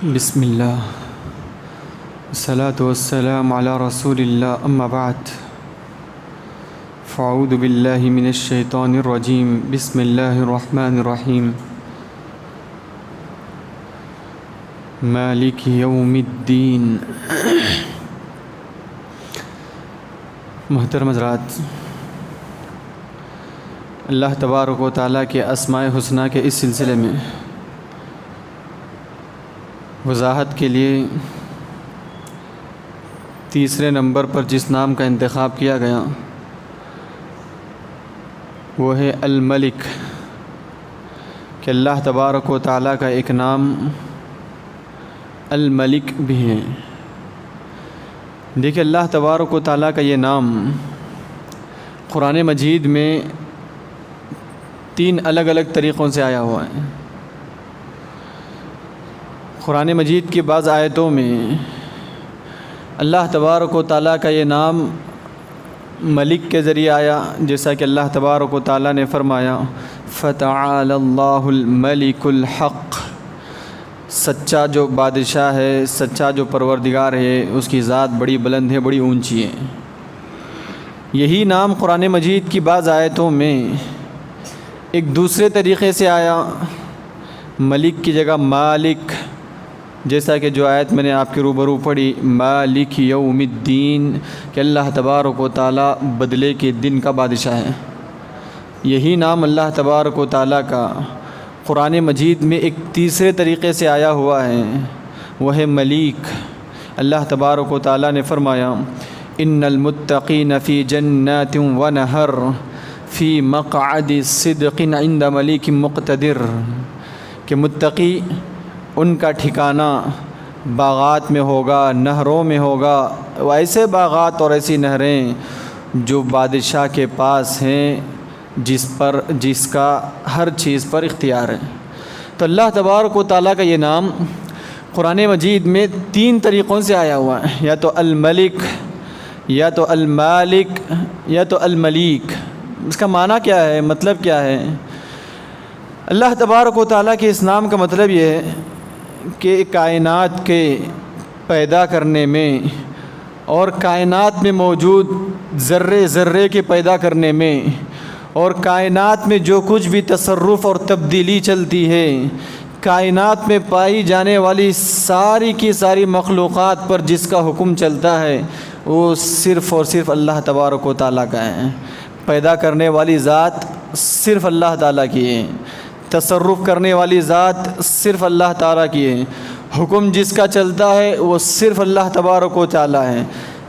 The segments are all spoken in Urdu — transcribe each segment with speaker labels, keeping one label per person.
Speaker 1: بسم اللہ والصلاة والسلام علی رسول اللہ اما بعد فاعوذ باللہ من الشیطان الرجیم بسم اللہ الرحمن الرحیم مالک یوم الدین۔ محترم حضرات، اللہ تبارک و تعالیٰ کے اسماء حسنیٰ کے اس سلسلے میں وضاحت کے لیے تیسرے نمبر پر جس نام کا انتخاب کیا گیا وہ ہے الملک، کہ اللہ تبارک و تعالیٰ کا ایک نام الملک بھی ہے۔ دیکھیں، اللہ تبارک و تعالیٰ کا یہ نام قرآن مجید میں 3 الگ الگ طریقوں سے آیا ہوا ہے۔ قرآن مجید کی بعض آیتوں میں اللہ تبارک و تعالیٰ کا یہ نام ملک کے ذریعے آیا، جیسا کہ اللہ تبارک و تعالیٰ نے فرمایا فَتَعَالَى اللَّهُ الْمَلِكُ الْحَقُّ، سچا جو بادشاہ ہے، سچا جو پروردگار ہے، اس کی ذات بڑی بلند ہے، بڑی اونچی ہے۔ یہی نام قرآن مجید کی بعض آیتوں میں ایک دوسرے طریقے سے آیا، ملک کی جگہ مالک، جیسا کہ جو آیت میں نے آپ کے روبرو پڑھی مالک یوم الدین، کہ اللہ تبارک و تعالیٰ بدلے کے دن کا بادشاہ ہے۔ یہی نام اللہ تبارک و تعالیٰ کا قرآن مجید میں ایک تیسرے طریقے سے آیا ہوا ہے، وہ ہے ملیک۔ اللہ تبارک و تعالیٰ نے فرمایا ان المتقین فی جنات ونہر فی مقعد صدق عند ملیک مقتدر، کہ متقی ان کا ٹھکانہ باغات میں ہوگا، نہروں میں ہوگا، ایسے باغات اور ایسی نہریں جو بادشاہ کے پاس ہیں، جس کا ہر چیز پر اختیار ہے۔ تو اللہ تبارک و تعالیٰ کا یہ نام قرآن مجید میں 3 طریقوں سے آیا ہوا ہے، یا تو الملک، یا تو المالک، یا تو الملیک۔ اس کا معنی کیا ہے، مطلب کیا ہے؟ اللہ تبارک و تعالیٰ کے اس نام کا مطلب یہ ہے کہ کائنات کے پیدا کرنے میں اور کائنات میں موجود ذرے ذرے کے پیدا کرنے میں اور کائنات میں جو کچھ بھی تصرف اور تبدیلی چلتی ہے، کائنات میں پائی جانے والی ساری کی ساری مخلوقات پر جس کا حکم چلتا ہے وہ صرف اور صرف اللہ تبارک و تعالیٰ کا ہے۔ پیدا کرنے والی ذات صرف اللہ تعالیٰ کی ہے، تصرف کرنے والی ذات صرف اللہ تعالیٰ کی ہے، حکم جس کا چلتا ہے وہ صرف اللہ تبارک و تعالیٰ ہے۔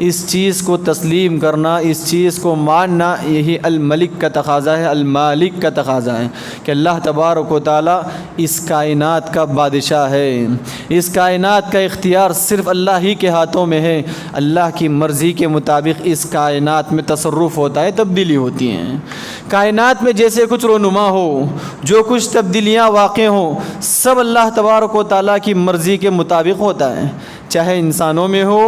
Speaker 1: اس چیز کو تسلیم کرنا، اس چیز کو ماننا، یہی الملک کا تقاضا ہے، المالک کا تقاضا ہے، کہ اللہ تبارک و تعالیٰ اس کائنات کا بادشاہ ہے۔ اس کائنات کا اختیار صرف اللہ ہی کے ہاتھوں میں ہے۔ اللہ کی مرضی کے مطابق اس کائنات میں تصرف ہوتا ہے، تبدیلی ہوتی ہیں۔ کائنات میں جیسے کچھ رونما ہو، جو کچھ تبدیلیاں واقع ہوں، سب اللہ تبارک و تعالیٰ کی مرضی کے مطابق ہوتا ہے، چاہے انسانوں میں ہو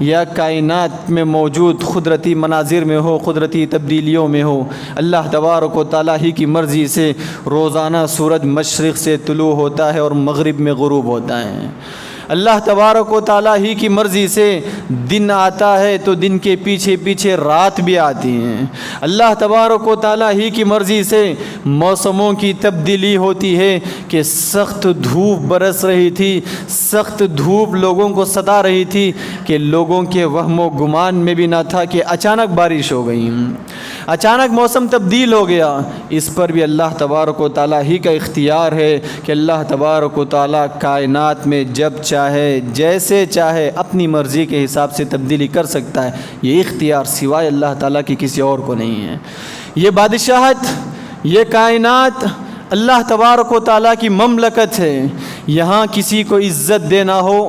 Speaker 1: یا کائنات میں موجود قدرتی مناظر میں ہو، قدرتی تبدیلیوں میں ہو۔ اللہ تبارک و تعالیٰ ہی کی مرضی سے روزانہ سورج مشرق سے طلوع ہوتا ہے اور مغرب میں غروب ہوتا ہے۔ اللہ تبارک و تعالیٰ ہی کی مرضی سے دن آتا ہے تو دن کے پیچھے پیچھے رات بھی آتی ہیں۔ اللہ تبارک و تعالیٰ ہی کی مرضی سے موسموں کی تبدیلی ہوتی ہے، کہ سخت دھوپ برس رہی تھی، سخت دھوپ لوگوں کو ستا رہی تھی، کہ لوگوں کے وہم و گمان میں بھی نہ تھا کہ اچانک بارش ہو گئی، اچانک موسم تبدیل ہو گیا۔ اس پر بھی اللہ تبارک و تعالیٰ ہی کا اختیار ہے، کہ اللہ تبارک و تعالیٰ کائنات میں جب چاہے، جیسے چاہے، اپنی مرضی کے حساب سے تبدیلی کر سکتا ہے۔ یہ اختیار سوائے اللہ تعالیٰ کی کسی اور کو نہیں ہے۔ یہ بادشاہت، یہ کائنات اللہ تبارک و تعالیٰ کی مملکت ہے۔ یہاں کسی کو عزت دینا ہو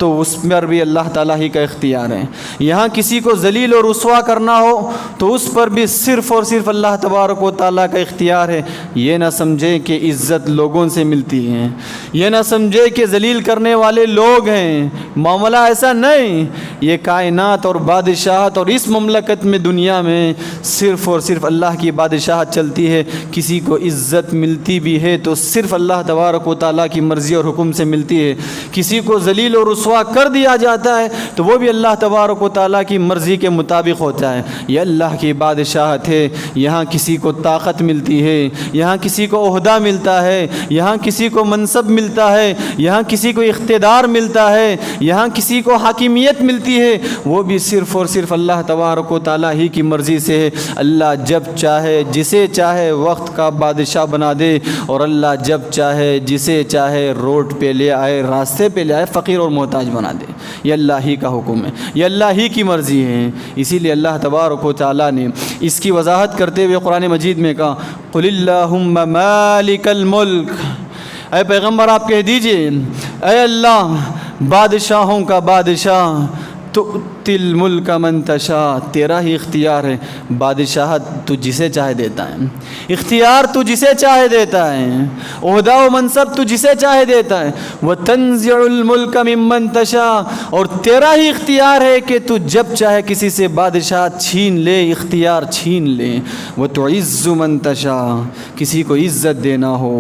Speaker 1: تو اس پر بھی اللہ تعالیٰ ہی کا اختیار ہے. یہاں کسی کو ذلیل اور رسوا کرنا ہو تو اس پر بھی صرف اور صرف اللہ تبارک و تعالیٰ کا اختیار ہے. یہ نہ سمجھیں کہ عزت لوگوں سے ملتی ہے, یہ نہ سمجھے کہ ذلیل کرنے والے لوگ ہیں. معاملہ ایسا نہیں. یہ کائنات اور بادشاہت اور اس مملکت میں دنیا میں صرف اور صرف اللہ کی بادشاہت چلتی ہے. کسی کو عزت ملتی بھی ہے تو صرف اللہ تبارک و تعالیٰ کی مرضی اور حکم سے ملتی ہے. کسی کو ذلیل اور رسوا کر دیا جاتا ہے تو وہ بھی اللہ تبارک و تعالیٰ کی مرضی کے مطابق ہوتا ہے. یہ اللہ کی بادشاہت ہے. یہاں کسی کو طاقت ملتی ہے, یہاں کسی کو عہدہ ملتا ہے, یہاں کسی کو منصب ملتا ہے, یہاں کسی کو اقتدار ملتا ہے, یہاں کسی کو حاکمیت ملتی ہے, وہ بھی صرف اور صرف اللہ تبارک و تعالیٰ ہی کی مرضی سے ہے. اللہ جب چاہے جسے چاہے وقت کا بادشاہ بنا دے, اور اللہ جب چاہے جسے چاہے روڈ پہ لے آئے, راستے پہ لے آئے, فقیر اور محتاج بنا دے. یہ اللہ ہی کا حکم ہے, یہ اللہ ہی کی مرضی ہے. اسی لیے اللہ تبارک و تعالیٰ نے اس کی وضاحت کرتے ہوئے قرآن مجید میں کہا قل اللہم مالک الملک. اے پیغمبر آپ کہہ دیجئے اے اللہ بادشاہوں کا بادشاہ, تؤتی الملک من تشاء, تیرا ہی اختیار ہے. بادشاہت تو جسے چاہے دیتا ہے, اختیار تو جسے چاہے دیتا ہے, عہدہ و منصب تو جسے چاہے دیتا ہے. وتنزع الملک ممن تشاء, اور تیرا ہی اختیار ہے کہ تو جب چاہے کسی سے بادشاہت چھین لے, اختیار چھین لے. وتعز من تشاء, کسی کو عزت دینا ہو,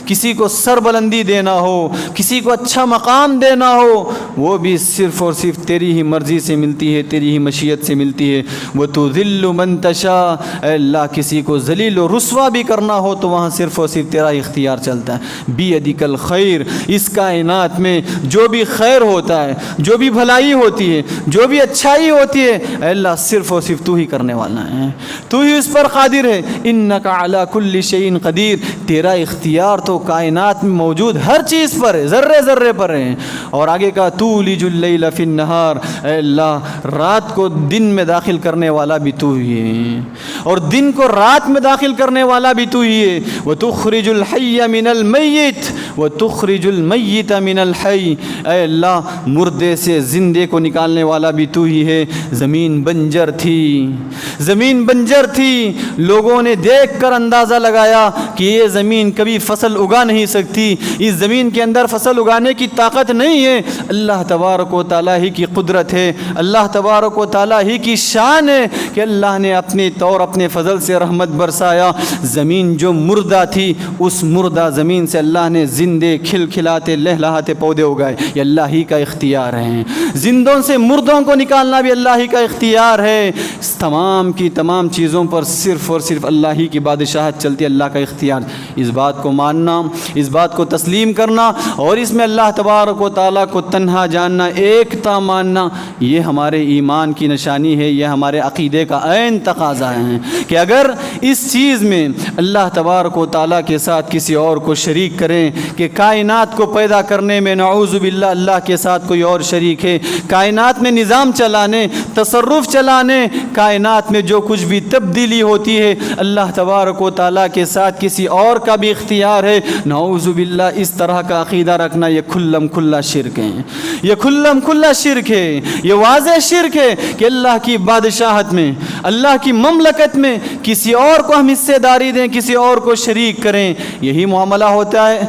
Speaker 1: کسی کو سربلندی دینا ہو, کسی کو اچھا مقام دینا ہو, وہ بھی صرف اور صرف تیری ہی مرضی سے ملتی ہے, تیری ہی مشیت سے ملتی ہے. وتذل من تشاء, اے اللہ کسی کو ذلیل و رسوا بھی کرنا ہو تو وہاں صرف اور صرف تیرا اختیار چلتا ہے. بیدک الخیر, اس کائنات میں جو بھی خیر ہوتا ہے, جو بھی بھلائی ہوتی ہے, جو بھی اچھائی ہوتی ہے, اے اللہ صرف اور صرف تو ہی کرنے والا ہے, تو ہی اس پر قادر ہے. انک علی کل شیء قدیر, تیرا اختیار تو کائنات میں موجود ہر چیز پر ہے, ذرے ذرے پر ہے. اور آگے کا تولج اللیل فی النہار, اے اللہ رات کو دن میں داخل کرنے والا بھی تو ہی ہے, اور دن کو رات میں داخل کرنے والا بھی تو ہی ہے. وتخرج الحی من المیت وتخرج المیت من الحی, اے اللہ مردے سے زندے کو نکالنے والا بھی تو ہی ہے. زمین بنجر تھی, زمین بنجر تھی, لوگوں نے دیکھ کر اندازہ لگایا کہ یہ زمین کبھی فصل اگا نہیں سکتی, اس زمین کے اندر فصل اگانے کی طاقت نہیں ہے. اللہ تبارک و تعالیٰ ہی کی قدرت ہے, اللہ تبارک و تعالیٰ ہی کی شان ہے کہ اللہ نے اپنے طور اپنے فضل سے رحمت برسایا. زمین جو مردہ تھی اس مردہ زمین سے اللہ نے زندے کھل کھلاتے لہلہاتے پودے اگائے. یہ اللہ ہی کا اختیار ہے. زندوں سے مردوں کو نکالنا بھی اللہ ہی کا اختیار ہے. اس تمام کی تمام چیزوں پر صرف اور صرف اللہ ہی کی بادشاہت چلتی ہے, اللہ کا اختیار. اس بات کو ماننا, اس بات کو تسلیم کرنا, اور اس میں اللہ تبارک و تعالیٰ کو تنہا جاننا, ایکتا ماننا, یہ ہمارے ایمان کی نشانی ہے, یہ ہمارے عقیدے کا عین تقاضا ہے کہ اگر اس چیز میں اللہ تبارک و تعالیٰ کے ساتھ کسی اور کو شریک کریں کہ کائنات کو پیدا کرنے میں نعوذ باللہ اللہ کے ساتھ کوئی اور شریک ہے, کائنات میں نظام چلانے, تصرف چلانے, کائنات میں جو کچھ بھی تبدیلی ہوتی ہے اللہ تبارک و تعالیٰ کے ساتھ کسی اور کا بھی اختیار ہے, نعوذ باللہ اس طرح کا عقیدہ رکھنا یہ کھلم کھلا شرک ہے, یہ کھلم کھلا شرک ہے, یہ واضح شرک ہے کہ اللہ کی بادشاہت میں, اللہ کی مملکت میں کسی اور کو ہم حصے داری دیں, کسی اور کو شریک کریں. یہی معاملہ ہوتا ہے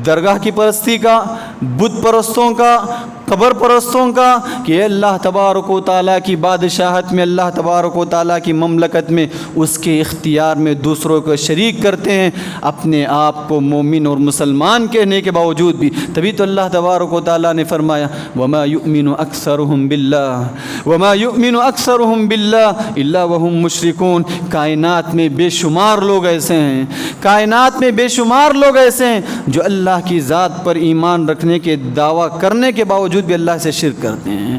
Speaker 1: درگاہ کی پرستی کا, بت پرستوں کا, قبر پرستوں کا, کہ اللہ تبارک و تعالیٰ کی بادشاہت میں, اللہ تبارک و تعالیٰ کی مملکت میں اس کے اختیار میں دوسروں کو شریک کرتے ہیں, اپنے آپ کو مومن اور مسلمان کہنے کے باوجود بھی. تبھی تو اللہ تبارک و تعالیٰ نے فرمایا وما یؤمن اکثرهم باللہ وما یؤمن اکثرهم باللہ الا وهم مشرکون. کائنات میں بے شمار لوگ ایسے ہیں, کائنات میں بے شمار لوگ ایسے ہیں جو اللہ کی ذات پر ایمان رکھنے کے دعویٰ کرنے کے باوجود بھی اللہ سے شرک کرتے ہیں,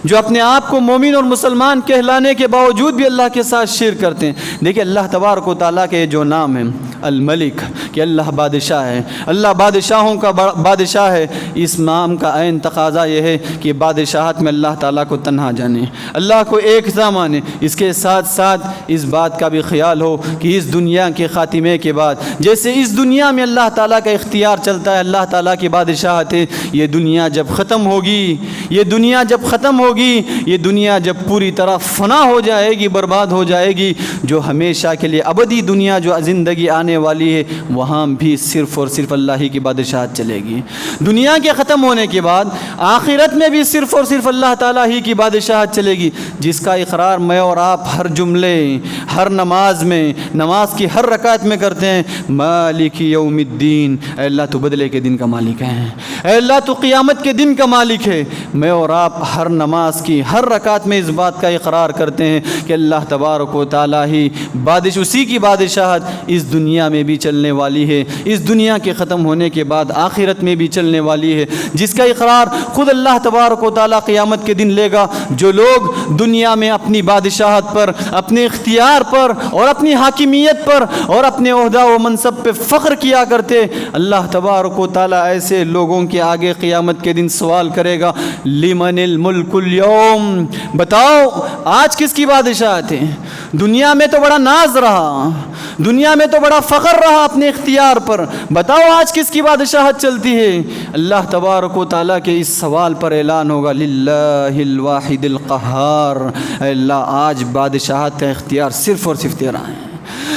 Speaker 1: جو اپنے آپ کو مومن اور مسلمان کہلانے کے باوجود بھی اللہ کے ساتھ شرک کرتے ہیں. دیکھیں اللہ تبارک و تعالیٰ کے جو نام ہے الملک, کہ اللہ بادشاہ ہے, اللہ بادشاہوں کا بادشاہ ہے, اس نام کا عین تقاضا یہ ہے کہ بادشاہت میں اللہ تعالیٰ کو تنہا جانے, اللہ کو ایک سا مانے. اس کے ساتھ ساتھ اس بات کا بھی خیال ہو کہ اس دنیا کے خاتمے کے بعد جیسے اس دنیا میں اللہ تعالیٰ کا اختیار اختیار چلتا ہے، اللہ تعالیٰ کی بادشاہت ہے۔ یہ دنیا جب ختم ہوگی، یہ دنیا جب ختم ہوگی، یہ دنیا جب پوری طرح فنا ہو جائے گی، برباد ہو جائے گی، جو ہمیشہ کے لیے ابدی دنیا جو زندگی آنے والی ہے وہاں بھی صرف اور صرف اللہ ہی کی بادشاہت چلے گی۔ دنیا کے ختم ہونے کے بعد آخرت میں بھی صرف اور صرف اللہ تعالیٰ ہی کی بادشاہت چلے گی، جس کا اقرار میں اور آپ ہر جملے، ہر نماز میں، نماز کی ہر رکعت میں کرتے ہیں، مالک یوم الدین، اے اللہ تو بدلے کے دن کا مالک ہے، اے اللہ تو قیامت کے دن کا مالک ہے۔ میں اور آپ ہر نماز کی ہر رکعت میں اس بات کا اقرار کرتے ہیں کہ اللہ تبارک و تعالیٰ ہی اسی کی بادشاہت اس دنیا میں بھی چلنے والی ہے، اس دنیا کے ختم ہونے کے بعد آخرت میں بھی چلنے والی ہے، جس کا اقرار خود اللہ تبارک و تعالیٰ قیامت کے دن لے گا۔ جو لوگ دنیا میں اپنی بادشاہت پر، اپنے اختیار پر اور اپنی حاکمیت پر اور اپنے عہدہ و منصب پہ فخر کیا کرتے، اللہ تبارک و تعالیٰ ایسے لوگوں کے آگے قیامت کے دن سوال کرے گا، لمن الملک اليوم، بتاؤ آج کس کی بادشاہت ہے؟ دنیا میں تو بڑا ناز رہا، دنیا میں تو بڑا فخر رہا اپنے اختیار پر، بتاؤ آج کس کی بادشاہت چلتی ہے؟ اللہ تبارک و تعالیٰ کے اس سوال پر اعلان ہوگا، للہ الواحد القہار، اے اللہ آج بادشاہت کا اختیار صرف اور صرف تیرا ہے،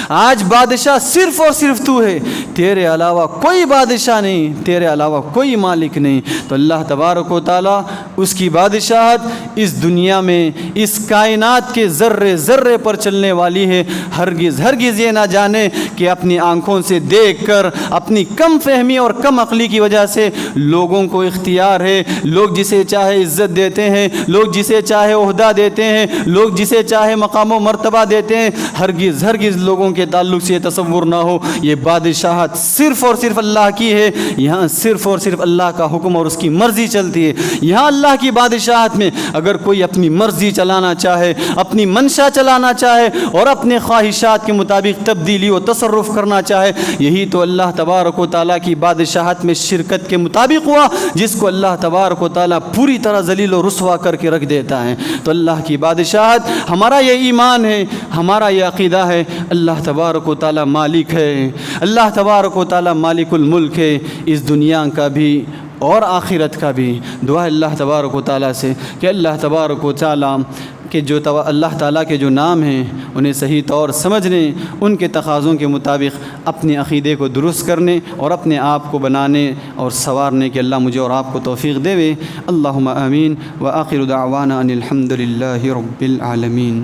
Speaker 1: آج بادشاہ صرف اور صرف تو ہے، تیرے علاوہ کوئی بادشاہ نہیں، تیرے علاوہ کوئی مالک نہیں۔ تو اللہ تبارک و تعالیٰ اس کی بادشاہت اس دنیا میں، اس کائنات کے ذرے ذرے پر چلنے والی ہے۔ ہرگز ہرگز یہ نہ جانے کہ اپنی آنکھوں سے دیکھ کر اپنی کم فہمی اور کم عقلی کی وجہ سے لوگوں کو اختیار ہے، لوگ جسے چاہے عزت دیتے ہیں، لوگ جسے چاہے عہدہ دیتے ہیں، لوگ جسے چاہے مقام و مرتبہ دیتے ہیں، ہرگز ہرگز لوگوں کے تعلق سے یہ تصور نہ ہو یہ بادشاہت صرف اور صرف اللہ کی ہے۔ یہاں صرف اور صرف اللہ کا حکم اور اس کی مرضی چلتی ہے۔ یہاں اللہ کی بادشاہت میں اگر کوئی اپنی مرضی چلانا چاہے، اپنی منشا چلانا چاہے اور اپنے خواہشات کے مطابق تبدیلی و تصرف کرنا چاہے، یہی تو اللہ تبارک و تعالیٰ کی بادشاہت میں شرکت کے مطابق ہوا، جس کو اللہ تبارک و تعالیٰ پوری طرح ذلیل و رسوا کر کے رکھ دیتا ہے۔ تو اللہ کی بادشاہت، ہمارا یہ ایمان ہے، ہمارا یہ عقیدہ ہے، اللہ تبارک و تعالیٰ مالک ہے، اللہ تبارک و تعالیٰ مالک الملک ہے، اس دنیا کا بھی اور آخرت کا بھی۔ دعا اللہ تبارک و تعالیٰ سے کہ اللہ تبارک و تعالیٰ کہ جو اللہ تعالیٰ کے جو نام ہیں انہیں صحیح طور سمجھنے، ان کے تقاضوں کے مطابق اپنے عقیدے کو درست کرنے اور اپنے آپ کو بنانے اور سنوارنے کے اللہ مجھے اور آپ کو توفیق دے۔ اللہم آمین وآخر دعوانا ان الحمد للہ رب العالمین۔